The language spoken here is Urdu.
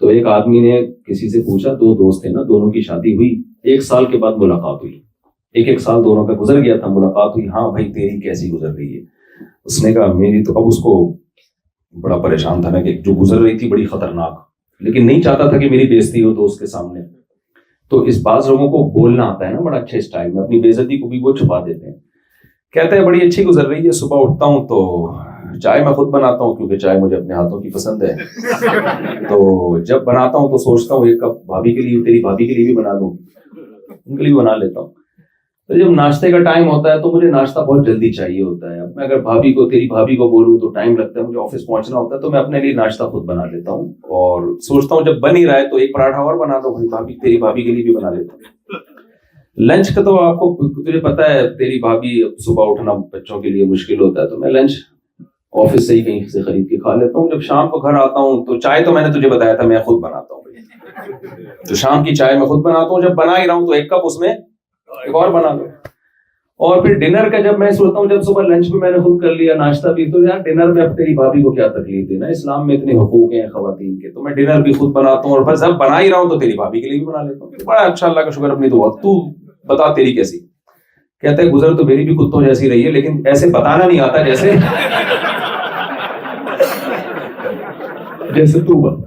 تو ایک آدمی نے کسی سے پوچھا, دو دوست تھے نا, دونوں کی شادی ہوئی, 1 سال کے بعد ملاقات ہوئی, 1 سال دونوں کا گزر گیا تھا, ملاقات ہوئی, ہاں بھائی تیری کیسی گزر رہی ہے؟ اس نے کہا میری تو, اب اس کو بڑا پریشان تھا نا کہ جو گزر رہی تھی بڑی خطرناک, لیکن نہیں چاہتا تھا کہ میری بےزتی ہو دوست کے سامنے. تو اس بعض لوگوں کو بولنا آتا ہے نا بڑا اچھے اسٹائل میں, اپنی بےزتی کو بھی وہ چھپا دیتے ہیں. کہتے ہیں بڑی اچھی گزر رہی ہے, صبح اٹھتا ہوں تو چائے میں خود بناتا ہوں کیونکہ چائے مجھے اپنے ہاتھوں کی پسند ہے, تو جب بناتا ہوں تو سوچتا ہوں 1 کپ بھابھی کے لیے, تیری بھابھی کے لیے بھی بنا دوں, ان کے لیے بھی بنا لیتا ہوں. تو جب ناشتے کا ٹائم ہوتا ہے تو مجھے ناشتہ بہت جلدی چاہیے ہوتا ہے. اب میں اگر بھابھی کو, تیری بھابھی کو بولوں تو ٹائم لگتا ہے, مجھے آفس پہنچنا ہوتا ہے, تو میں اپنے لیے ناشتہ خود بنا لیتا ہوں اور سوچتا ہوں جب بن ہی رہا ہے تو 1 پراٹھا اور بنا دو بھائی, تیری بھابھی کے لیے بھی بنا لیتا ہوں. لنچ کا تو آپ کو تجھے پتا ہے, تیری بھابھی صبح اٹھنا بچوں کے لیے مشکل ہوتا ہے, تو میں لنچ آفس سے ہی کہیں سے خرید کے کھا لیتا ہوں. جب شام کو گھر آتا ہوں تو چائے تو میں نے تجھے بتایا تھا میں خود بناتا ہوں, تو شام کی چائے میں خود بناتا ہوں. جب بنا ہی رہا ہوں تو 1 کپ اس میں ایک اور بنا دو. اور پھر ڈنر کا جب میں سوچتا ہوں, جب صبح لنچ بھی میں نے خود کر لیا, ناشتہ بھی, تو یار ڈنر میں اب تیری بھابھی کو کیا تکلیف دینا, اسلام میں اتنے حقوق ہیں خواتین کے, تو میں ڈنر بھی خود بناتا ہوں, اور بس جب بنا ہی رہا ہوں تو تیری بھابھی کے لیے بھی بنا لیتا ہوں. بڑا اچھا, اللہ کا شکر, اپنی دعا. تو بتا تیری کیسی؟ کہتے ہیں گزر تو میری بھی کتوں جیسی رہی ہے, لیکن ایسے بتانا نہیں آتا جیسے تو بتا.